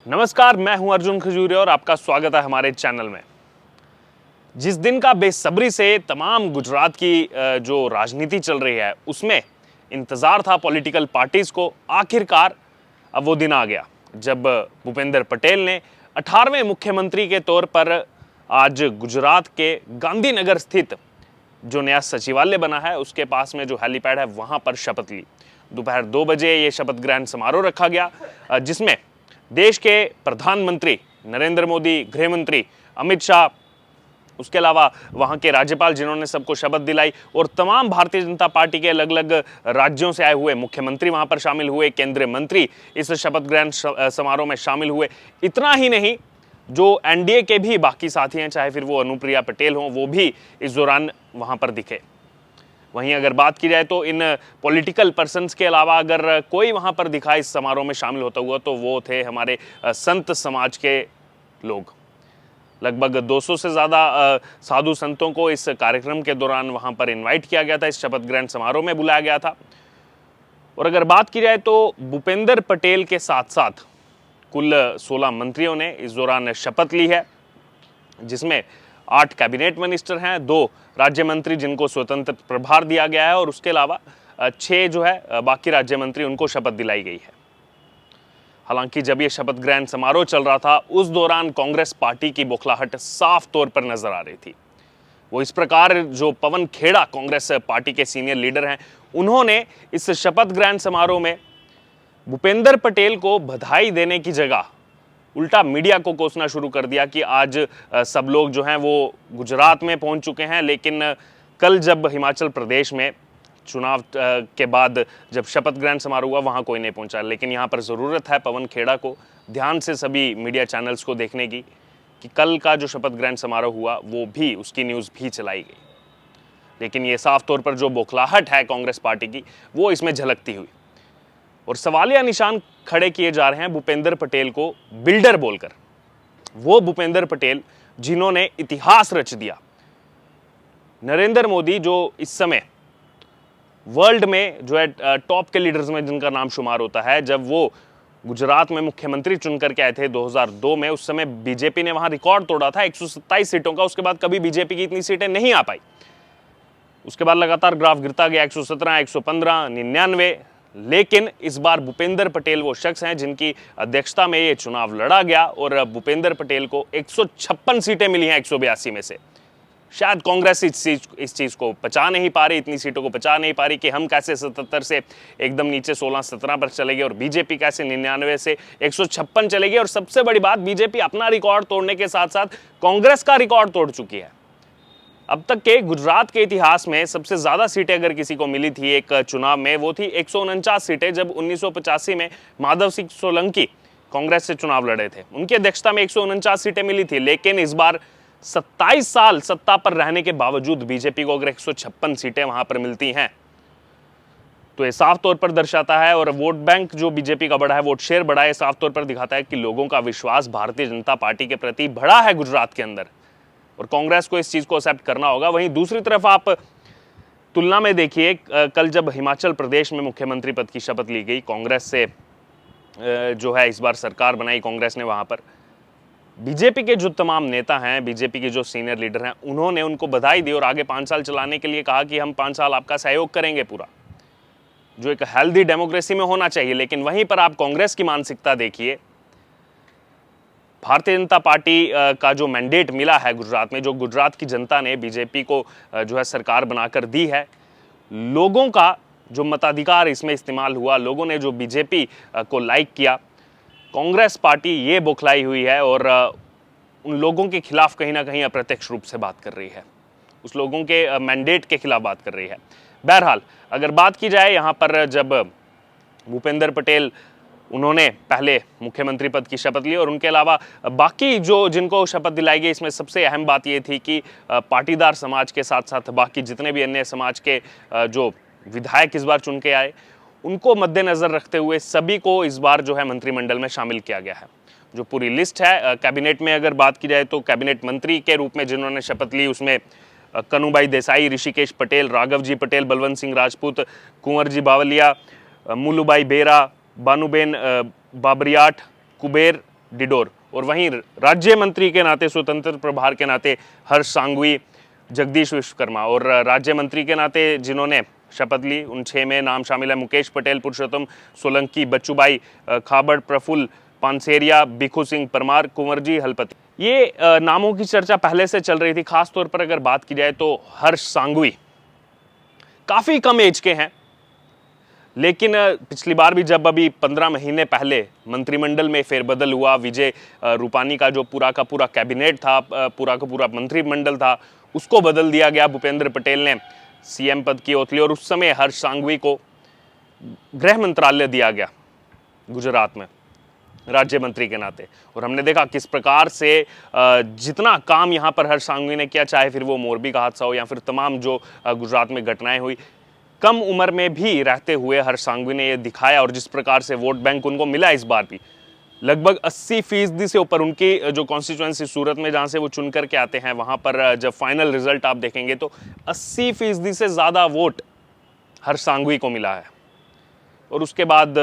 नमस्कार, मैं हूं अर्जुन खजूरिया और आपका स्वागत है हमारे चैनल में। जिस दिन का बेसब्री से तमाम गुजरात की जो राजनीति चल रही है उसमें इंतजार था पॉलिटिकल पार्टीज को, आखिरकार अब वो दिन आ गया जब भूपेंद्र पटेल ने 18वें मुख्यमंत्री के तौर पर आज गुजरात के गांधीनगर स्थित जो नया सचिवालय बना है उसके पास में जो हेलीपैड है वहां पर शपथ ली। दोपहर 2 बजे ये शपथ ग्रहण समारोह रखा गया, जिसमें देश के प्रधानमंत्री नरेंद्र मोदी, गृह मंत्री अमित शाह, उसके अलावा वहां के राज्यपाल जिन्होंने सबको शपथ दिलाई और तमाम भारतीय जनता पार्टी के अलग अलग राज्यों से आए हुए मुख्यमंत्री वहां पर शामिल हुए, केंद्रीय मंत्री इस शपथ ग्रहण समारोह में शामिल हुए। इतना ही नहीं, जो एनडीए के भी बाकी साथी हैं, चाहे फिर वो अनुप्रिया पटेल हों, वो भी इस दौरान वहां पर दिखे। वहीं अगर बात की जाए तो इन पॉलिटिकल पर्सन्स के अलावा अगर कोई वहां पर दिखा इस समारोह में शामिल होता हुआ तो वो थे हमारे संत समाज के लोग। लगभग 200 से ज़्यादा साधु संतों को इस कार्यक्रम के दौरान वहां पर इनवाइट किया गया था, इस शपथ ग्रहण समारोह में बुलाया गया था। और अगर बात की जाए तो भूपेंद्र पटेल के साथ साथ कुल 16 मंत्रियों ने इस दौरान शपथ ली है, जिसमें 8 कैबिनेट मिनिस्टर हैं, 2 राज्य मंत्री जिनको स्वतंत्र प्रभार दिया गया है और उसके अलावा 6 जो है बाकी राज्य मंत्री, उनको शपथ दिलाई गई है। हालांकि जब ये शपथ ग्रहण समारोह चल रहा था उस दौरान कांग्रेस पार्टी की बौखलाहट साफ तौर पर नजर आ रही थी। वो इस प्रकार, जो पवन खेड़ा कांग्रेस पार्टी के सीनियर लीडर हैं, उन्होंने इस शपथ ग्रहण समारोह में भूपेंद्र पटेल को बधाई देने की जगह उल्टा मीडिया को कोसना शुरू कर दिया कि आज सब लोग जो हैं वो गुजरात में पहुंच चुके हैं, लेकिन कल जब हिमाचल प्रदेश में चुनाव के बाद जब शपथ ग्रहण समारोह हुआ वहां कोई नहीं पहुंचा। लेकिन यहां पर ज़रूरत है पवन खेड़ा को ध्यान से सभी मीडिया चैनल्स को देखने की कि कल का जो शपथ ग्रहण समारोह हुआ वो भी, उसकी न्यूज़ भी चलाई गई। लेकिन ये साफ तौर पर जो बौखलाहट है कांग्रेस पार्टी की वो इसमें झलकती हुई और सवालिया निशान खड़े किए जा रहे हैं भूपेंद्र पटेल को बिल्डर बोलकर। वो भूपेंद्र पटेल जिन्होंने इतिहास रच दिया। नरेंद्र मोदी जो इस समय वर्ल्ड में जो है टॉप के लीडर्स में जिनका नाम शुमार होता है, जब वो गुजरात में मुख्यमंत्री चुन करके आए थे 2002 में, उस समय बीजेपी ने वहां रिकॉर्ड तोड़ा था 127 सीटों का। उसके बाद कभी बीजेपी की इतनी सीटें नहीं आ पाई। उसके बाद लगातार ग्राफ गिरता गया, 117, 115, 99। लेकिन इस बार भूपेंद्र पटेल वो शख्स हैं जिनकी अध्यक्षता में ये चुनाव लड़ा गया और भूपेंद्र पटेल को 156 सीटें मिली हैं 182 में से। शायद कांग्रेस इस चीज को पचा नहीं पा रही, इतनी सीटों को पचा नहीं पा रही कि हम कैसे 77 से एकदम नीचे 16-17 पर चले गए और बीजेपी कैसे 99 से 156 चले गई। और सबसे बड़ी बात, बीजेपी अपना रिकॉर्ड तोड़ने के साथ साथ कांग्रेस का रिकॉर्ड तोड़ चुकी है। अब तक के गुजरात के इतिहास में सबसे ज्यादा सीटें अगर किसी को मिली थी एक चुनाव में, वो थी 149 सीटें, जब 1985 में माधव सिंह सोलंकी कांग्रेस से चुनाव लड़े थे। उनकी अध्यक्षता में 149 सीटें मिली थी। लेकिन इस बार 27 साल सत्ता पर रहने के बावजूद बीजेपी को अगर 156 सीटें वहां पर मिलती हैं तो ये साफ तौर पर दर्शाता है, और वोट बैंक जो बीजेपी का बढ़ा है, वोट शेयर बढ़ा है, साफ तौर पर दिखाता है कि लोगों का विश्वास भारतीय जनता पार्टी के प्रति बढ़ा है गुजरात के अंदर, और कांग्रेस को इस चीज को एक्सेप्ट करना होगा। वहीं दूसरी तरफ आप तुलना में देखिए, कल जब हिमाचल प्रदेश में मुख्यमंत्री पद की शपथ ली गई, कांग्रेस से जो है इस बार सरकार बनाई कांग्रेस ने, वहां पर बीजेपी के जो तमाम नेता हैं, बीजेपी के जो सीनियर लीडर हैं, उन्होंने उनको बधाई दी और आगे 5 साल चलाने के लिए कहा कि हम 5 साल आपका सहयोग करेंगे पूरा, जो एक हेल्दी डेमोक्रेसी में होना चाहिए। लेकिन वहीं पर आप कांग्रेस की मानसिकता देखिए। भारतीय जनता पार्टी का जो मैंडेट मिला है गुजरात में, जो गुजरात की जनता ने बीजेपी को जो है सरकार बनाकर दी है, लोगों का जो मताधिकार इसमें इस्तेमाल हुआ, लोगों ने जो बीजेपी को लाइक किया, कांग्रेस पार्टी ये बौखलाई हुई है और उन लोगों के खिलाफ कहीं ना कहीं अप्रत्यक्ष रूप से बात कर रही है, उस लोगों के मैंडेट के खिलाफ बात कर रही है। बहरहाल अगर बात की जाए, यहाँ पर जब भूपेंद्र पटेल उन्होंने पहले मुख्यमंत्री पद की शपथ ली और उनके अलावा बाकी जो जिनको शपथ दिलाई गई, इसमें सबसे अहम बात ये थी कि पाटीदार समाज के साथ साथ बाकी जितने भी अन्य समाज के जो विधायक इस बार चुन के आए, उनको मद्देनजर रखते हुए सभी को इस बार जो है मंत्रिमंडल में शामिल किया गया है। जो पूरी लिस्ट है कैबिनेट में अगर बात की जाए तो कैबिनेट मंत्री के रूप में जिन्होंने शपथ ली, उसमें कनुभाई देसाई, ऋषिकेश पटेल, राघव जी पटेल, बलवंत सिंह राजपूत, कुंवर जी बावलिया, मुलुभाई बेरा, बानुबेन बाबरियाट, कुबेर डिडोर, और वहीं राज्य मंत्री के नाते, स्वतंत्र प्रभार के नाते हर्ष सांघवी, जगदीश विश्वकर्मा, और राज्य मंत्री के नाते जिन्होंने शपथ ली उन 6 में नाम शामिल है मुकेश पटेल, पुरुषोत्तम सोलंकी, बच्चूभाई खाबड़, प्रफुल्ल पानसेरिया, भिखू सिंह परमार, कुंवरजी हलपति। ये नामों की चर्चा पहले से चल रही थी। खास तौर पर अगर बात की जाए तो हर्ष सांघवी काफी कम एज के हैं, लेकिन पिछली बार भी जब अभी 15 महीने पहले मंत्रिमंडल में फेरबदल हुआ, विजय रूपानी का जो पूरा का पूरा कैबिनेट था, पूरा का पूरा मंत्रिमंडल था, उसको बदल दिया गया। भूपेंद्र पटेल ने सीएम पद की ओथ ली और उस समय हर्ष सांघवी को गृह मंत्रालय दिया गया गुजरात में राज्य मंत्री के नाते। और हमने देखा किस प्रकार से जितना काम यहाँ पर हर्ष सांघवी ने किया, चाहे फिर वो मोरबी का हादसा हो या फिर तमाम जो गुजरात में घटनाएं हुई, कम उम्र में भी रहते हुए हर्ष सांघवी ने ये दिखाया। और जिस प्रकार से वोट बैंक उनको मिला इस बार भी, लगभग 80% से ऊपर उनकी जो कॉन्स्टिट्यूएंसी सूरत में जहां से वो चुन करके आते हैं, वहां पर जब फाइनल रिजल्ट आप देखेंगे तो 80% से ज़्यादा वोट हर्ष सांघवी को मिला है। और उसके बाद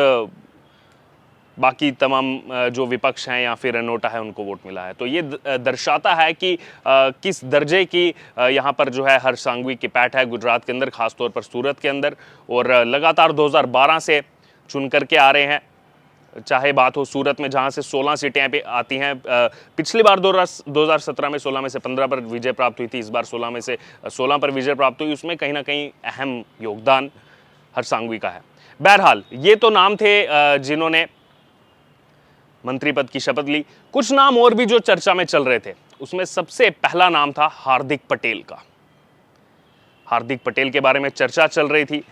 बाकी तमाम जो विपक्ष हैं या फिर नोटा है उनको वोट मिला है। तो ये दर्शाता है कि किस दर्जे की यहाँ पर जो है हर्ष सांघवी की पैठ है गुजरात के अंदर, खासतौर पर सूरत के अंदर। और लगातार 2012 से चुन करके आ रहे हैं, चाहे बात हो सूरत में जहाँ से 16 सीटें पे आती हैं। पिछली बार 2017 में 16 में से 15 पर विजय प्राप्त हुई थी, इस बार 16 में से 16 पर विजय प्राप्त हुई। उसमें कहीं ना कहीं अहम योगदान हर्ष सांघवी का है। बहरहाल ये तो नाम थे जिन्होंने मंत्री पद की शपथ ली। कुछ नाम और भी जो चर्चा में चल रहे थे, उसमें सबसे पहला नाम था हार्दिक पटेल का। हार्दिक पटेल के बारे में चर्चा चल रही थी।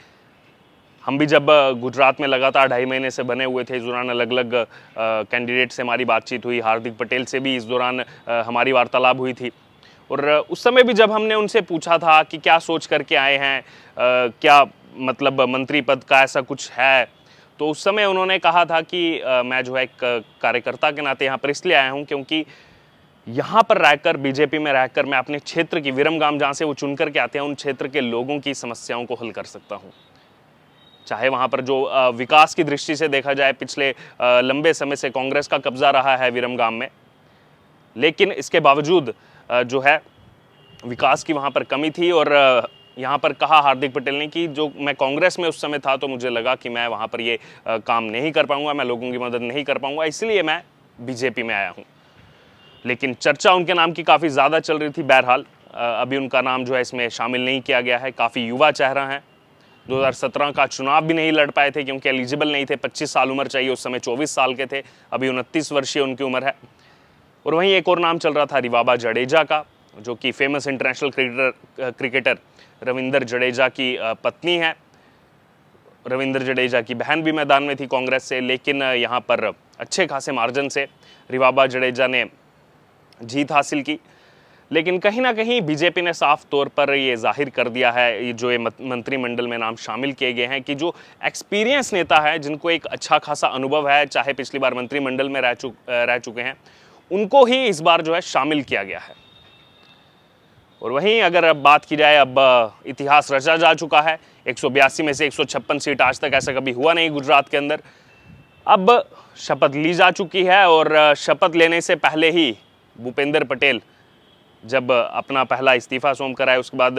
हम भी जब गुजरात में लगातार 2.5 महीने से बने हुए थे, इस दौरान अलग अलग कैंडिडेट से हमारी बातचीत हुई। हार्दिक पटेल से भी इस दौरान हमारी वार्तालाप हुई थी। और उस समय भी जब हमने उनसे पूछा था कि क्या सोच करके आए हैं, क्या मतलब मंत्री पद का ऐसा कुछ है, तो उस समय उन्होंने कहा था कि मैं जो है एक कार्यकर्ता के नाते यहाँ पर इसलिए आया हूँ क्योंकि यहाँ पर रहकर, बीजेपी में रहकर, मैं अपने क्षेत्र की, विरमगाम जहाँ से वो चुन करके आते हैं, उन क्षेत्र के लोगों की समस्याओं को हल कर सकता हूँ। चाहे वहाँ पर जो विकास की दृष्टि से देखा जाए, पिछले लंबे समय से कांग्रेस का कब्जा रहा है विरमगाम में, लेकिन इसके बावजूद जो है विकास की वहाँ पर कमी थी। और यहाँ पर कहा हार्दिक पटेल ने कि जो मैं कांग्रेस में उस समय था तो मुझे लगा कि मैं वहाँ पर ये काम नहीं कर पाऊंगा, मैं लोगों की मदद नहीं कर पाऊंगा, इसलिए मैं बीजेपी में आया हूँ। लेकिन चर्चा उनके नाम की काफ़ी ज़्यादा चल रही थी। बहरहाल अभी उनका नाम जो है इसमें शामिल नहीं किया गया है। काफ़ी युवा चेहरा है, 2017 का चुनाव भी नहीं लड़ पाए थे क्योंकि एलिजिबल नहीं थे, 25 साल उम्र चाहिए, उस समय 24 साल के थे, अभी 29 वर्षीय उनकी उम्र है। और वहीं एक और नाम चल रहा था रिवाबा जडेजा का, जो कि famous international cricketer Ravindra Jadeja की पत्नी है। रविंद्र जडेजा की बहन भी मैदान में थी कांग्रेस से, लेकिन यहाँ पर अच्छे खासे मार्जिन से रिवाबा जडेजा ने जीत हासिल की। लेकिन कहीं ना कहीं बीजेपी ने साफ तौर पर ये जाहिर कर दिया है, ये जो ये मंत्रिमंडल में नाम शामिल किए गए हैं, कि जो एक्सपीरियंस नेता है, जिनको एक अच्छा खासा अनुभव है, चाहे पिछली बार मंत्रिमंडल में रह चुके हैं, उनको ही इस बार जो है शामिल किया गया है। और वहीं अगर अब बात की जाए, अब इतिहास रचा जा चुका है, 182 में से 156 सीट, आज तक ऐसा कभी हुआ नहीं गुजरात के अंदर। अब शपथ ली जा चुकी है और शपथ लेने से पहले ही भूपेंद्र पटेल जब अपना पहला इस्तीफा सौंप कर आए, उसके बाद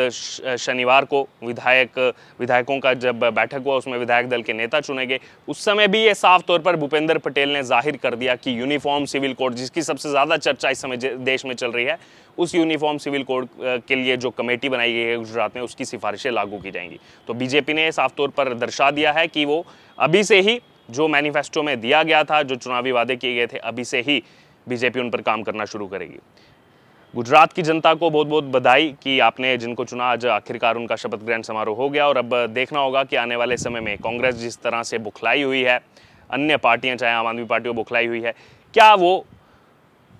शनिवार को विधायकों का जब बैठक हुआ, उसमें विधायक दल के नेता चुने गए। उस समय भी ये साफ तौर पर भूपेंद्र पटेल ने जाहिर कर दिया कि यूनिफॉर्म सिविल कोड, जिसकी सबसे ज़्यादा चर्चा इस समय देश में चल रही है, उस यूनिफॉर्म सिविल कोड के लिए जो कमेटी बनाई गई है गुजरात में, उसकी सिफारिशें लागू की जाएंगी। तो बीजेपी ने साफ तौर पर दर्शा दिया है कि वो अभी से ही, जो मैनिफेस्टो में दिया गया था, जो चुनावी वादे किए गए थे, अभी से ही बीजेपी उन पर काम करना शुरू करेगी। गुजरात की जनता को बहुत बहुत बधाई कि आपने जिनको चुना, आज आखिरकार उनका शपथ ग्रहण समारोह हो गया। और अब देखना होगा कि आने वाले समय में कांग्रेस जिस तरह से बुखलाई हुई है, अन्य पार्टियां चाहे आम आदमी पार्टी बुखलाई हुई है, क्या वो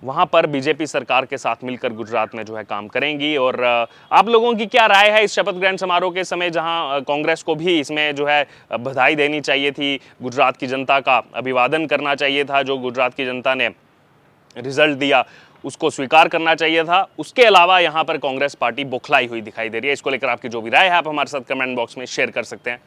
वहां पर बीजेपी सरकार के साथ मिलकर गुजरात में जो है काम करेंगी? और आप लोगों की क्या राय है इस शपथ ग्रहण समारोह के समय, जहां कांग्रेस को भी इसमें जो है बधाई देनी चाहिए थी, गुजरात की जनता का अभिवादन करना चाहिए था, जो गुजरात की जनता ने रिजल्ट दिया उसको स्वीकार करना चाहिए था। उसके अलावा यहाँ पर कांग्रेस पार्टी बौखलाई हुई दिखाई दे रही है। इसको लेकर आपकी जो भी राय है आप हमारे साथ कमेंट बॉक्स में शेयर कर सकते हैं।